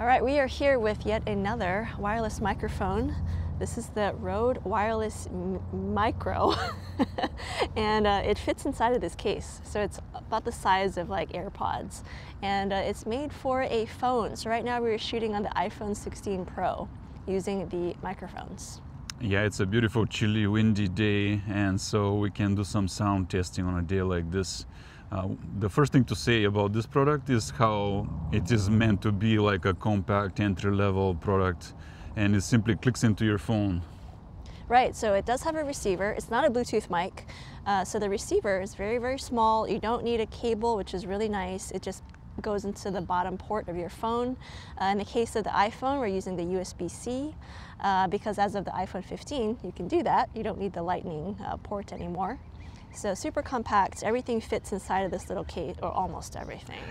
All right, we are here with yet another wireless microphone. This is the RØDE Wireless Micro, and it fits inside of this case. So it's about the size of like AirPods, and it's made for a phone. So right now we're shooting on the iPhone 16 Pro using the microphones. Yeah, it's a beautiful, chilly, windy day, and so we can do some sound testing on a day like this. The first thing to say about this product is how it is meant to be like a compact entry-level product, and it simply clicks into your phone. Right, so it does have a receiver. It's not a Bluetooth mic, so the receiver is very, very small. You don't need a cable, which is really nice. It just goes into the bottom port of your phone. In the case of the iPhone, we're using the USB-C because as of the iPhone 15, you can do that. You don't need the Lightning port anymore. So super compact, everything fits inside of this little case, or almost everything.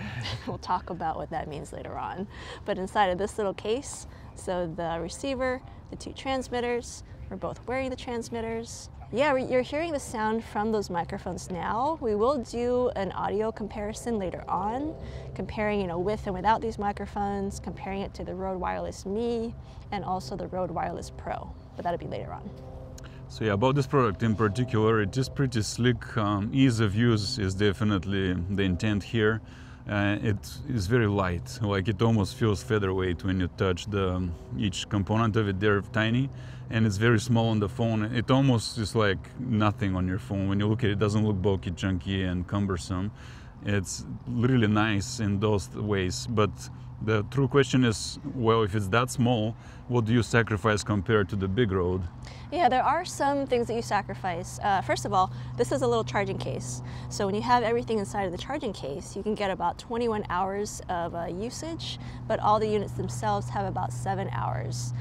We'll talk about what that means later on. But inside of this little case, so the receiver, the two transmitters, we're both wearing the transmitters. Yeah, you're hearing the sound from those microphones now. We will do an audio comparison later on, comparing with and without these microphones, comparing it to the RØDE Wireless Me and also the RØDE Wireless Pro, but that'll be later on. So yeah, about this product in particular, it is pretty slick. Ease of use is definitely the intent here. It is very light, like it almost feels featherweight when you touch each component of it. They're tiny, and it's very small on the phone. It almost is like nothing on your phone. When you look at it, it doesn't look bulky, chunky, and cumbersome. It's really nice in those ways, but the true question is, well, if it's that small, what do you sacrifice compared to the big RØDE? Yeah, there are some things that you sacrifice. First of all, this is a little charging case. So when you have everything inside of the charging case, you can get about 21 hours of usage, but all the units themselves have about 7 hours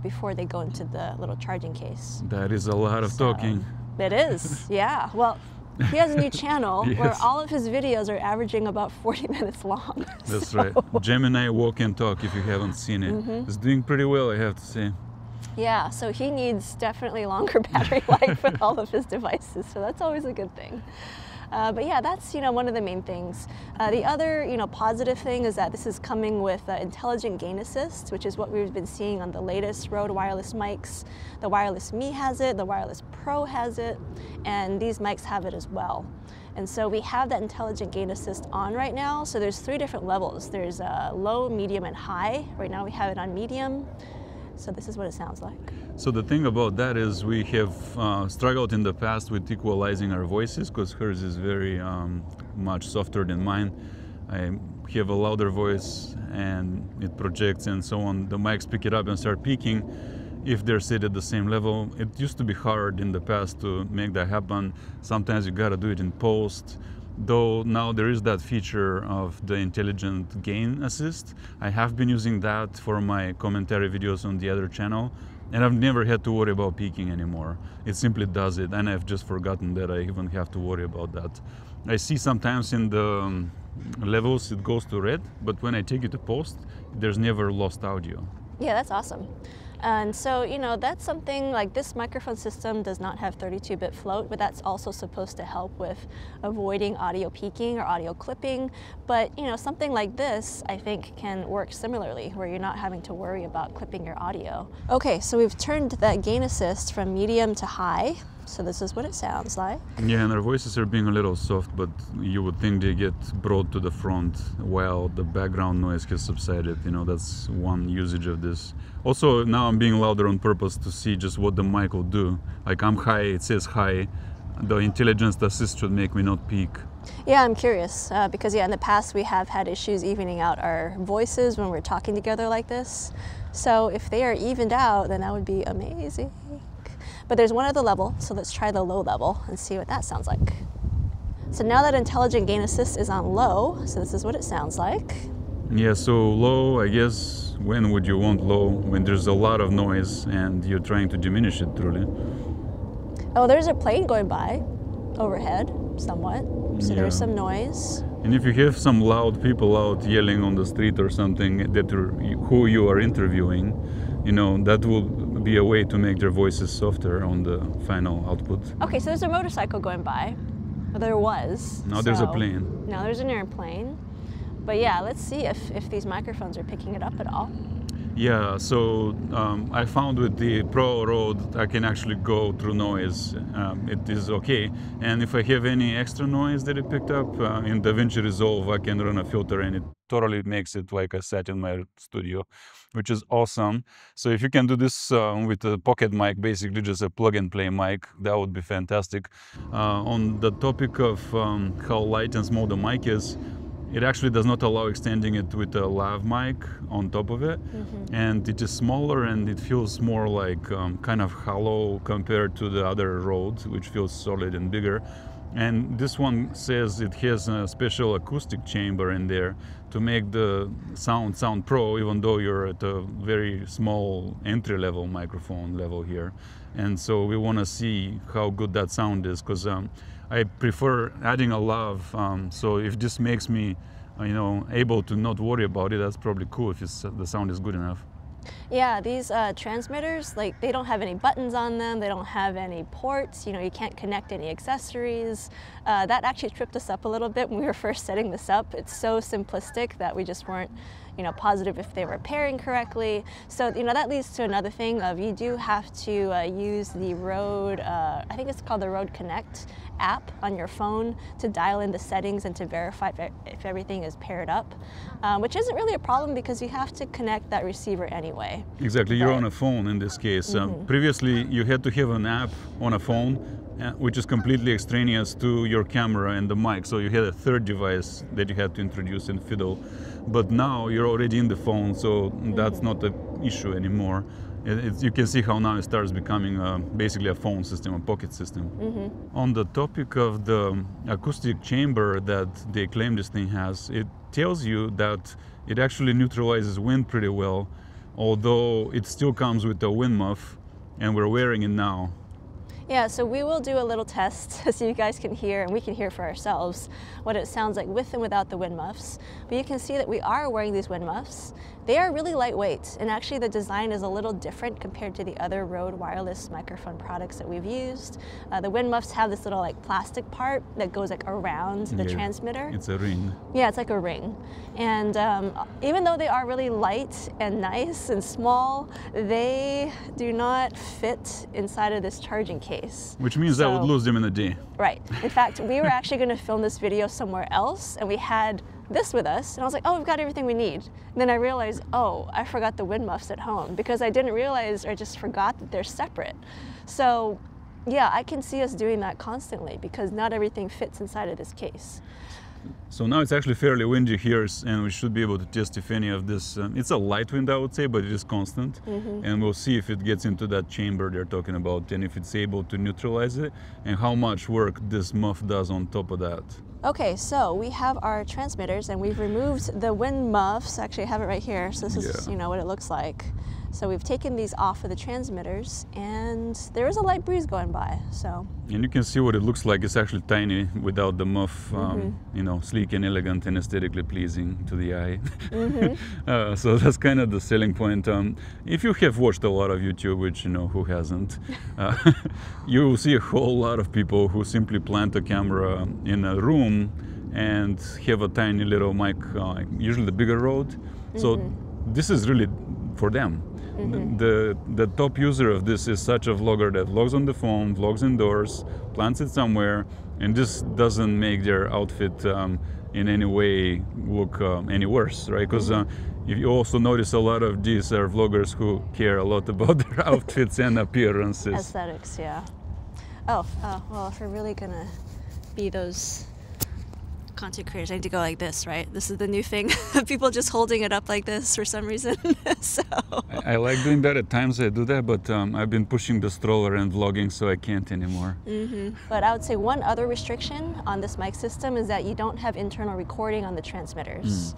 before they go into the little charging case. That is a lot of talking. It is, yeah. Well, he has a new channel Yes. where all of his videos are averaging about 40 minutes long. That's right. Gemini Walk and Talk, if you haven't seen it. It's doing pretty well, I have to say. Yeah, so he needs definitely longer battery life with all of his devices, so that's always a good thing. But yeah, that's one of the main things. The other positive thing is that this is coming with intelligent gain assist, which is what we've been seeing on the latest RØDE wireless mics. The Wireless Me has it, the Wireless Pro has it, and these mics have it as well. And so we have that intelligent gain assist on right now. So there's 3 different levels. There's low, medium, and high. Right now we have it on medium. So this is what it sounds like. So the thing about that is we have struggled in the past with equalizing our voices because hers is very much softer than mine. I have a louder voice and it projects and so on. The mics pick it up and start peaking if they're set at the same level. It used to be hard in the past to make that happen. Sometimes you gotta do it in post. Though now there is that feature of the intelligent gain assist. I have been using that for my commentary videos on the other channel, and I've never had to worry about peaking anymore. It simply does it, and I've just forgotten that I even have to worry about that. I see sometimes in the levels it goes to red, but when I take it to post, there's never lost audio. Yeah, that's awesome. And so, that's something like this microphone system does not have 32-bit float, but that's also supposed to help with avoiding audio peaking or audio clipping. But, something like this, I think, can work similarly, where you're not having to worry about clipping your audio. Okay, so we've turned that gain assist from medium to high. So this is what it sounds like. Yeah, and our voices are being a little soft, but you would think they get brought to the front while the background noise has subsided. That's one usage of this. Also, now I'm being louder on purpose to see just what the mic will do. Like I'm high, it says high. The intelligence assist should make me not peak. Yeah, I'm curious because in the past we have had issues evening out our voices when we're talking together like this. So if they are evened out, then that would be amazing. But there's one other level, so let's try the low level and see what that sounds like. So now that intelligent gain assist is on low, so this is what it sounds like. Yeah, so low, I guess, when would you want low? When there's a lot of noise and you're trying to diminish it truly. Oh, there's a plane going by overhead, somewhat, so there's some noise. And if you have some loud people out yelling on the street or something who you are interviewing, that will be a way to make their voices softer on the final output. Okay, so there's a motorcycle going by. Well, there was. Now there's a plane. Now there's an airplane. But yeah, let's see if these microphones are picking it up at all. Yeah, so I found with the Pro Rode I can actually go through noise. It is okay. And if I have any extra noise that it picked up, in DaVinci Resolve I can run a filter and it totally makes it like I sat in my studio, which is awesome. So if you can do this with a pocket mic, basically just a plug and play mic, that would be fantastic. On the topic of how light and small the mic is, it actually does not allow extending it with a lav mic on top of it. And it is smaller and it feels more like kind of hollow compared to the other Rode, which feels solid and bigger. And this one says it has a special acoustic chamber in there to make the sound pro, even though you're at a very small entry-level microphone level here. And so we want to see how good that sound is, because I prefer adding a lav. So if this makes me, able to not worry about it, that's probably cool if the sound is good enough. Yeah, these transmitters, like, they don't have any buttons on them, they don't have any ports, you can't connect any accessories. That actually tripped us up a little bit when we were first setting this up. It's so simplistic that we just weren't positive if they were pairing correctly. So that leads to another thing of you do have to use the Rode, I think it's called the Rode Connect app on your phone to dial in the settings and to verify if everything is paired up, which isn't really a problem because you have to connect that receiver anyway. Exactly, you're on a phone in this case. Previously you had to have an app on a phone which is completely extraneous to your camera and the mic, so you had a third device that you had to introduce and fiddle. But now you're already in the phone, so that's not an issue anymore. You can see how now it starts becoming basically a phone system, a pocket system. On the topic of the acoustic chamber that they claim this thing has, it tells you that it actually neutralizes wind pretty well, although it still comes with a wind muff, and we're wearing it now. Yeah, so we will do a little test so you guys can hear, and we can hear for ourselves, what it sounds like with and without the wind muffs. But you can see that we are wearing these wind muffs. They are really lightweight, and actually the design is a little different compared to the other Rode wireless microphone products that we've used. The wind muffs have this little plastic part that goes around the transmitter. It's a ring. Yeah, it's like a ring. And even though they are really light and nice and small, they do not fit inside of this charging case. Which means I would lose them in a day. Right. In fact, we were actually going to film this video somewhere else, and we had this with us, and I was like, oh, we've got everything we need. And then I realized, oh, I forgot the wind muffs at home, because I didn't realize or just forgot that they're separate. So yeah, I can see us doing that constantly because not everything fits inside of this case. So now it's actually fairly windy here, and we should be able to test if any of this, it's a light wind I would say, but it is constant. And we'll see if it gets into that chamber they're talking about, and if it's able to neutralize it, and how much work this muff does on top of that. Okay, so we have our transmitters and we've removed the wind muffs. Actually, I have it right here, so this is what it looks like. So we've taken these off of the transmitters, and there is a light breeze going by, so. And you can see what it looks like. It's actually tiny without the muff, sleek and elegant and aesthetically pleasing to the eye. So that's kind of the selling point. If you have watched a lot of YouTube, which who hasn't, you will see a whole lot of people who simply plant a camera in a room and have a tiny little mic, usually the bigger Rode. So this is really for them. The top user of this is such a vlogger that vlogs on the phone, vlogs indoors, plants it somewhere, and this doesn't make their outfit in any way look any worse, right? Because if you also notice, a lot of these are vloggers who care a lot about their outfits and appearances. Aesthetics, yeah. Oh, well, if we're really gonna be those content creators, I need to go like this, right? This is the new thing. People just holding it up like this for some reason. So I like doing that at times. I do that, but I've been pushing the stroller and vlogging, so I can't anymore. But I would say one other restriction on this mic system is that you don't have internal recording on the transmitters,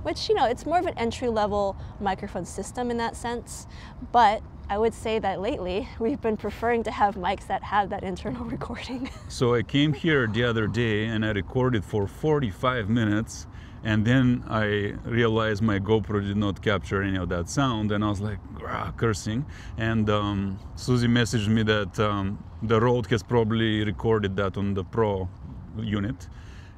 which, it's more of an entry-level microphone system in that sense. But I would say that lately we've been preferring to have mics that have that internal recording. So I came here the other day and I recorded for 45 minutes, and then I realized my GoPro did not capture any of that sound, and I was like cursing. And Susie messaged me that the Rode has probably recorded that on the Pro unit.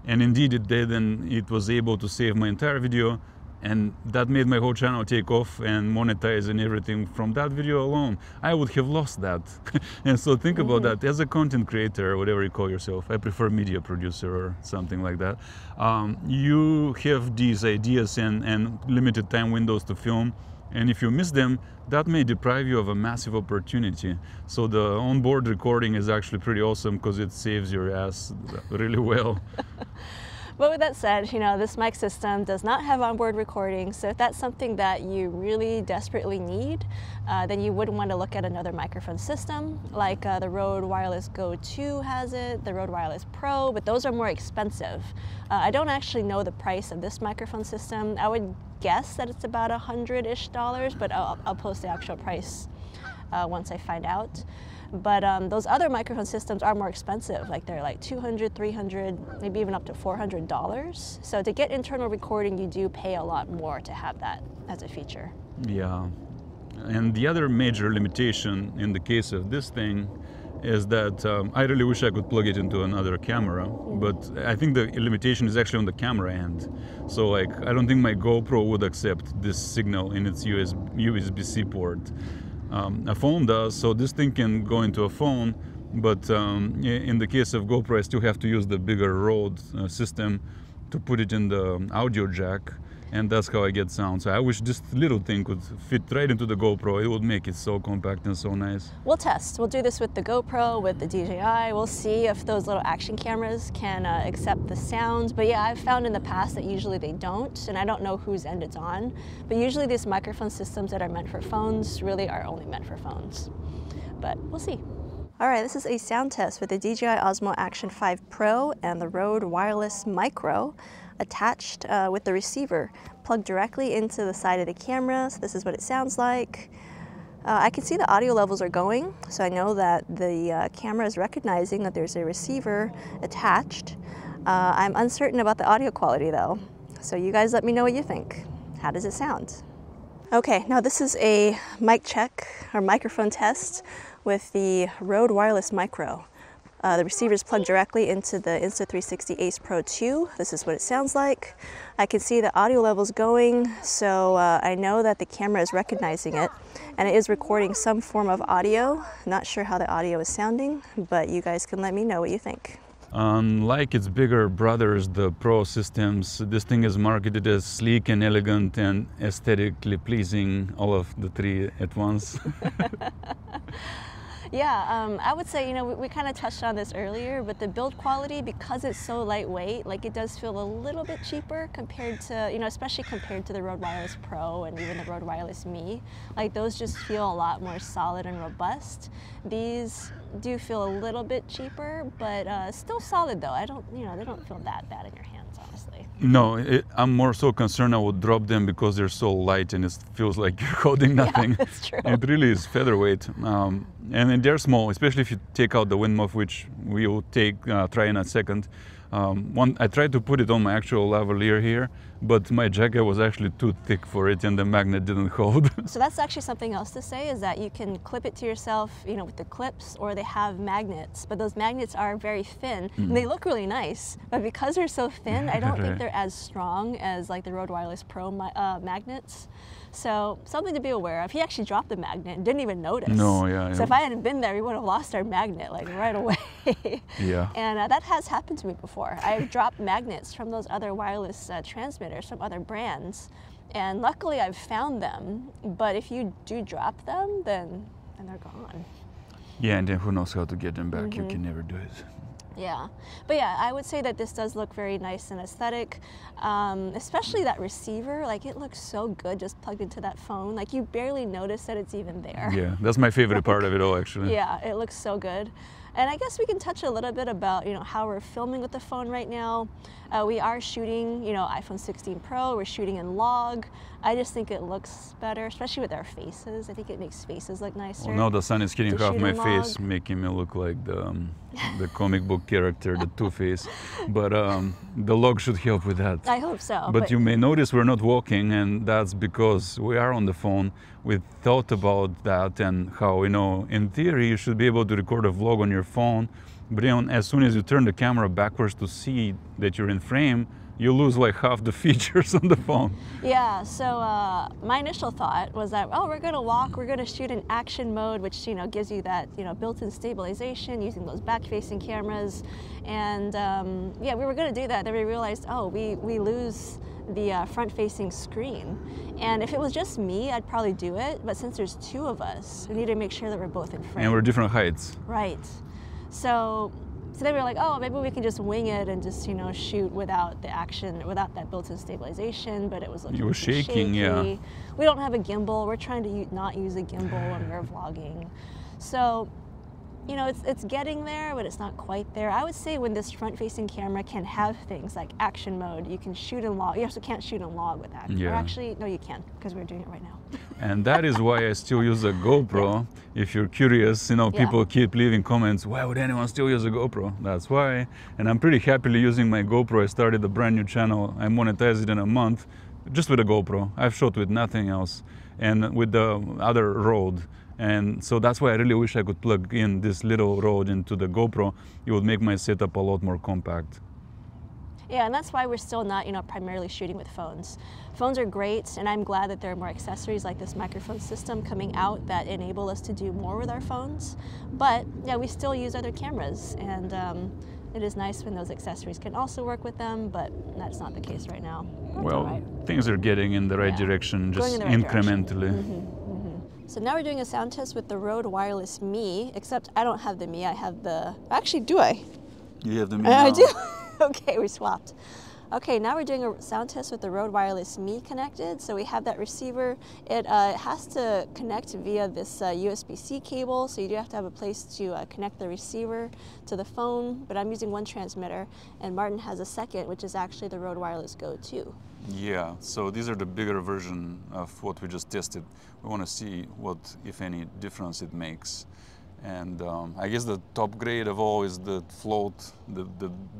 And indeed it did, and it was able to save my entire video, and that made my whole channel take off and monetize and everything from that video alone. I would have lost that. And so think about that as a content creator, or whatever you call yourself. I prefer media producer or something like that. You have these ideas and limited time windows to film, and if you miss them, that may deprive you of a massive opportunity. So the onboard recording is actually pretty awesome because it saves your ass really well. But with that said, you know, this mic system does not have onboard recording, so if that's something that you really desperately need, then you would want to look at another microphone system, like the RØDE Wireless Go 2 has it, the RØDE Wireless Pro, but those are more expensive. I don't actually know the price of this microphone system. I would guess that it's about $100-ish, but I'll post the actual price once I find out. But those other microphone systems are more expensive, like they're like $200, $300, maybe even up to $400. So to get internal recording, you do pay a lot more to have that as a feature. Yeah, and the other major limitation in the case of this thing is that I really wish I could plug it into another camera, but I think the limitation is actually on the camera end. So like, I don't think my GoPro would accept this signal in its USB-C port. A phone does, so this thing can go into a phone, but in the case of GoPro, I still have to use the bigger RØDE system to put it in the audio jack, and that's how I get sound. So I wish this little thing could fit right into the GoPro. It would make it so compact and so nice. We'll test. We'll do this with the GoPro, with the DJI. We'll see if those little action cameras can accept the sounds. But yeah, I've found in the past that usually they don't, and I don't know whose end it's on. But usually these microphone systems that are meant for phones really are only meant for phones. But we'll see. All right, this is a sound test with the DJI Osmo Action 5 Pro and the RØDE Wireless Micro attached with the receiver plugged directly into the side of the camera. So this is what it sounds like. I can see the audio levels are going, so I know that the camera is recognizing that there's a receiver attached. I'm uncertain about the audio quality though, so you guys let me know what you think. How does it sound? Okay, now this is a mic check or microphone test with the RØDE Wireless Micro. The receiver is plugged directly into the Insta360 Ace Pro 2. This is what it sounds like. I can see the audio levels going, so I know that the camera is recognizing it, and it is recording some form of audio. Not sure how the audio is sounding, but you guys can let me know what you think. Unlike its bigger brothers, the Pro systems, this thing is marketed as sleek and elegant and aesthetically pleasing, all of the three at once. Yeah, I would say, you know, we kind of touched on this earlier, but the build quality, because it's so lightweight, like it does feel a little bit cheaper compared to, you know, especially compared to the RØDE Wireless Pro and even the RØDE Wireless Me. Like those just feel a lot more solid and robust. These do feel a little bit cheaper, but still solid though. You know, they don't feel that bad in your hands, honestly. No, I'm more so concerned I would drop them because they're so light and it feels like you're holding nothing. Yeah, that's true. It really is featherweight. And they're small, especially if you take out the wind muff, which we will try in a second. I tried to put it on my actual lavalier here, but my jacket was actually too thick for it and the magnet didn't hold. So that's actually something else to say, is that you can clip it to yourself, you know, with the clips, or they have magnets, but those magnets are very thin and they look really nice, but because they're so thin, I don't think they're as strong as like the RØDE Wireless Pro magnets. So something to be aware of. He actually dropped the magnet and didn't even notice. No, yeah. So if I hadn't been there, we would have lost our magnet like right away. Yeah. And that has happened to me before. I've dropped magnets from those other wireless transmitters from other brands, and luckily I've found them. But if you do drop them, then they're gone. Yeah, and then who knows how to get them back? You can never do it. Yeah, but yeah, I would say that this does look very nice and aesthetic, especially that receiver. Like it looks so good just plugged into that phone. Like you barely notice that it's even there. Yeah, that's my favorite part of it all, actually. Yeah, it looks so good. And I guess we can touch a little bit about, you know, how we're filming with the phone right now. We are shooting, you know, iPhone 16 Pro. We're shooting in log. I just think it looks better, especially with our faces. I think it makes faces look nicer. Well, now the sun is hitting half my face, making me look like the comic book character, the Two-Face. But the log should help with that. I hope so. But you may notice we're not walking, and that's because we are on the phone. We thought about that and how, you know, in theory, you should be able to record a vlog on your phone but then as soon as you turn the camera backwards to see that you're in frame, you lose like half the features on the phone. Yeah, so my initial thought was that, oh, we're gonna walk, we're gonna shoot in action mode, which, you know, gives you that, you know, built-in stabilization using those back-facing cameras. And yeah, we were gonna do that. Then we realized, oh, we lose the front-facing screen. And if it was just me, I'd probably do it. But since there's two of us, we need to make sure that we're both in frame. And we're different heights. Right. So then we were like, oh, maybe we can just wing it and just, you know, shoot without the action, without that built-in stabilization. But it was looking shaking, yeah. We don't have a gimbal. We're trying to not use a gimbal when we're vlogging. So, you know, it's getting there, but it's not quite there. I would say when this front-facing camera can have things like action mode, you can shoot and log. You also can't shoot and log with that. Yeah. Or actually, no, you can, because we're doing it right now. And that is why I still use a GoPro. Yeah. If you're curious, you know, people keep leaving comments, why would anyone still use a GoPro? That's why. And I'm pretty happily using my GoPro. I started a brand new channel. I monetized it in a month just with a GoPro. I've shot with nothing else. And with the other Rode. And so that's why I really wish I could plug in this little Rode into the GoPro. It would make my setup a lot more compact. Yeah, and that's why we're still not, you know, primarily shooting with phones. Phones are great, and I'm glad that there are more accessories like this microphone system coming out that enable us to do more with our phones. But yeah, we still use other cameras, and it is nice when those accessories can also work with them, but that's not the case right now. That's well, things are getting in the right direction, just incrementally. So now we're doing a sound test with the RØDE Wireless Me, except I don't have the Me, I have the... Actually, do I? You have the Me I do? Okay, we swapped. Okay, now we're doing a sound test with the RØDE Wireless Me connected. So we have that receiver. It has to connect via this USB-C cable, so you do have to have a place to connect the receiver to the phone, but I'm using one transmitter, and Martin has a second, which is actually the RØDE Wireless Go 2. Yeah, so these are the bigger version of what we just tested. We want to see what, if any, difference it makes. And I guess the top grade of all is the float, the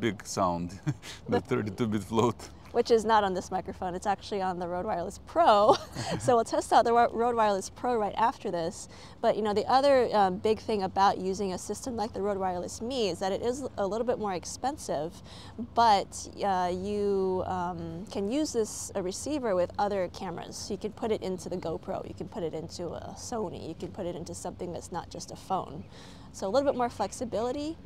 big sound, the 32-bit float. Which is not on this microphone, it's actually on the RØDE Wireless Pro. So we'll test out the RØDE Wireless Pro right after this. But you know, the other big thing about using a system like the RØDE Wireless Me is that it is a little bit more expensive, but you can use this receiver with other cameras. So you can put it into the GoPro, you can put it into a Sony, you can put it into something that's not just a phone. So a little bit more flexibility,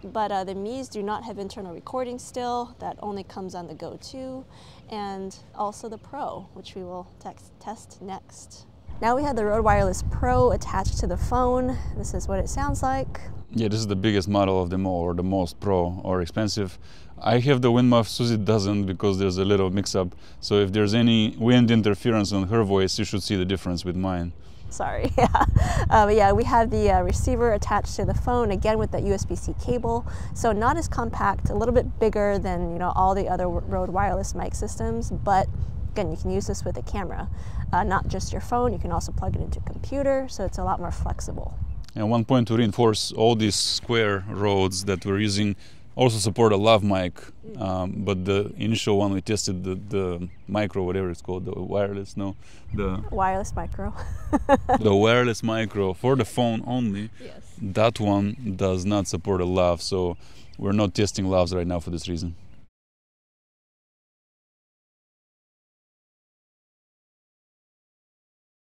but the Mi's do not have internal recording still. That only comes on the Go 2, and also the Pro, which we will test next. Now we have the RØDE Wireless Pro attached to the phone. This is what it sounds like. Yeah, this is the biggest model of them all, or the most pro or expensive. I have the wind muff, Susie doesn't, because there's a little mix-up. So if there's any wind interference on her voice, you should see the difference with mine. Sorry, yeah. But yeah, we have the receiver attached to the phone, again with that USB-C cable. So not as compact, a little bit bigger than, you know, all the other RØDE wireless mic systems, but again, you can use this with a camera. Not just your phone, you can also plug it into a computer, so it's a lot more flexible. And one point to reinforce, all these square Rødes that we're using also support a lav mic, but the initial one we tested, the micro, whatever it's called, the wireless, no? The wireless micro. The wireless micro for the phone only. Yes. That one does not support a lav, so we're not testing lavs right now for this reason.